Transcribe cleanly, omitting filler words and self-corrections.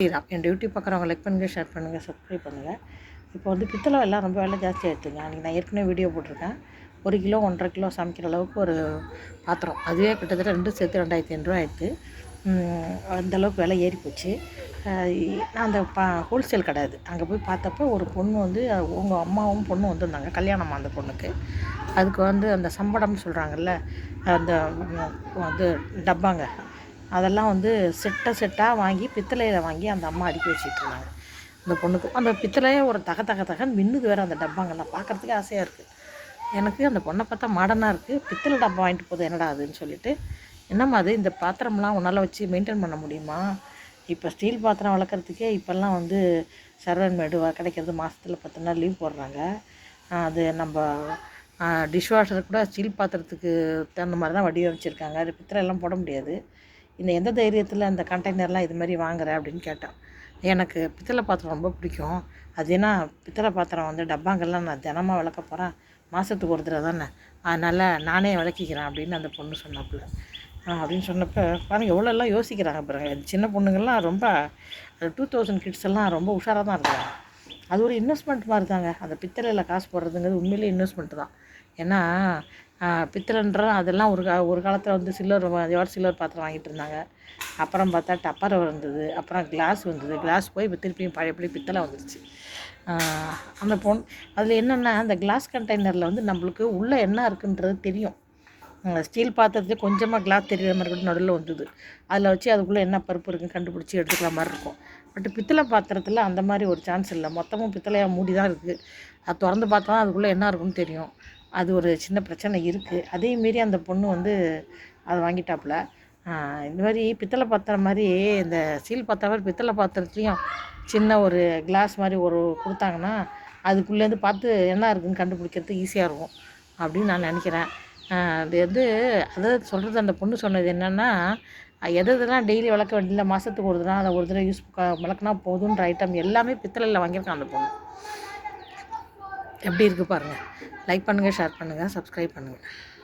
ஸ்ரீராம். என் YouTube பார்க்குறவங்க like பண்ணுங்கள், share பண்ணுங்கள், சப்ஸ்கிரைப் பண்ணுங்கள். இப்போ வந்து பித்தளை எல்லாம் ரொம்ப விலை ஜாஸ்தி ஆகிடுச்சுங்க. அன்றைக்கி நான் ஏற்கனவே வீடியோ போட்டிருக்கேன். 1 கிலோ 1.5 கிலோ சமைக்கிற அளவுக்கு ஒரு பாத்திரம், அதுவே கிட்டத்தட்ட 2 சேர்த்து 2500 ஆயிடுது. அந்தளவுக்கு விலை ஏறி போச்சு. நான் அந்த ஹோல்சேல் கடை அது, அங்கே போய் பார்த்தப்போ ஒரு பொண்ணு வந்து உங்கள் அம்மாவும் பொண்ணும் வந்திருந்தாங்க, கல்யாணமாக அந்த பொண்ணுக்கு. அதுக்கு வந்து அந்த சம்படம்னு சொல்கிறாங்கல்ல, அந்த வந்து டப்பாங்க, அதெல்லாம் வந்து செட்டாக வாங்கி பித்தளையில் வாங்கி அந்த அம்மா அடுக்கி வச்சுட்டு இருந்தாங்க அந்த பொண்ணுக்கு. அந்த பித்தளையே ஒரு தகன்னு மின்னுது வேறு அந்த டப்பாங்கெல்லாம், பார்க்குறதுக்கே ஆசையாக இருக்குது எனக்கு. அந்த பொண்ணை பார்த்தா மாடர்னாக இருக்குது, பித்தளை டப்பா வாங்கிட்டு போகுது என்னடா அதுன்னு சொல்லிட்டு. என்னம்மா அது, இந்த பாத்திரம்லாம் உன்னால் வச்சு மெயின்டைன் பண்ண முடியுமா? இப்போ ஸ்டீல் பாத்திரம் வளர்க்குறதுக்கே இப்போல்லாம் வந்து சர்வன்மேடு கிடைக்கிறது மாதத்தில் 10 நாள் லீவ் போடுறாங்க. அது நம்ம டிஷ்வாஷர் கூட ஸ்டீல் பாத்திரத்துக்கு தகுந்த மாதிரி தான் வடிவமைச்சிருக்காங்க. அது பித்தளைலாம் போட முடியாது. எந்த தைரியத்தில் அந்த கண்டெய்னர்லாம் இது மாதிரி வாங்குற அப்படின்னு கேட்டான். எனக்கு பித்தளை பாத்திரம் ரொம்ப பிடிக்கும். அது ஏன்னா பித்தளை பாத்திரம் வந்து டப்பாங்கள்லாம் நான் தினமாக விளக்க போகிறேன், மாதத்துக்கு ஒரு தடவை தானே, அதனால் நானே விளக்கிக்கிறேன் அப்படின்னு அந்த பொண்ணு சொன்னாப்புல. அப்படின்னு சொன்னப்போ பாருங்கள் எவ்வளோலாம் யோசிக்கிறாங்க பாருங்க. சின்ன பொண்ணுங்கள்லாம் ரொம்ப 2000 கிட்ஸ் எல்லாம் ரொம்ப உஷாராக தான் இருக்காங்க. அது ஒரு இன்வெஸ்ட்மெண்ட் மாதிரி தாங்க. அந்த பித்தளையில் காசு போடுறதுங்கிறது உண்மையிலே இன்வெஸ்ட்மெண்ட்டு தான். ஏன்னா பித்தளைன்ற அதெல்லாம் ஒரு காலத்தில் வந்து சில்வர் பாத்திரம் வாங்கிட்டு இருந்தாங்க. அப்புறம் பார்த்தா டப்பர் வந்தது, அப்புறம் கிளாஸ் வந்தது, கிளாஸ் போய் இப்போ திருப்பியும் பழையபடி பித்தளை வந்துருச்சு. அந்த அதில் என்னென்னா, அந்த கிளாஸ் கண்டெய்னரில் வந்து நம்மளுக்கு உள்ளே என்ன இருக்குன்றது தெரியும். ஸ்டீல் பாத்திரத்துக்கு கொஞ்சமாக கிளாஸ் தெரிகிற மாதிரி கூட நடுவில் வந்தது, அதில் வச்சு அதுக்குள்ளே என்ன பருப்பு இருக்குன்னு கண்டுபிடிச்சி எடுத்துக்கிற மாதிரி இருக்கும். பட் பித்தளை பாத்திரத்தில் அந்த மாதிரி ஒரு சான்ஸ் இல்லை. மொத்தமும் பித்தளையாக மூடி தான் இருக்குது. அது திறந்து பார்த்தா தான் அதுக்குள்ளே என்ன இருக்குன்னு தெரியும். அது ஒரு சின்ன பிரச்சனை இருக்குது. அதேமாரி அந்த பொண்ணு வந்து அதை வாங்கிட்டாப்புல. இந்த மாதிரி பித்தளை பாத்திரம் மாதிரி இந்த ஸ்டீல் பாத்திரம் மாதிரி பித்தளை பாத்திரத்துலேயும் சின்ன ஒரு கிளாஸ் மாதிரி ஒரு கொடுத்தாங்கன்னா அதுக்குள்ளேருந்து பார்த்து என்ன இருக்குதுன்னு கண்டுபிடிக்கிறது ஈஸியாக இருக்கும் அப்படின்னு நான் நினைக்கிறேன். அது வந்து அதாவது சொல்கிறது, அந்த பொண்ணு சொன்னது என்னென்னா, எதெல்லாம் டெய்லி விளக்க வேண்டியதில்லை, மாதத்துக்கு ஒரு தடவை ஒரு தடவை விளக்குனா போதுன்ற ஐட்டம் எல்லாமே பித்தளையில் வாங்கியிருக்கான் அந்த பொண்ணு. எப்படி இருக்குது பாருங்கள். லைக் பண்ணுங்கள், ஷேர் பண்ணுங்கள், சப்ஸ்கிரைப் பண்ணுங்கள்.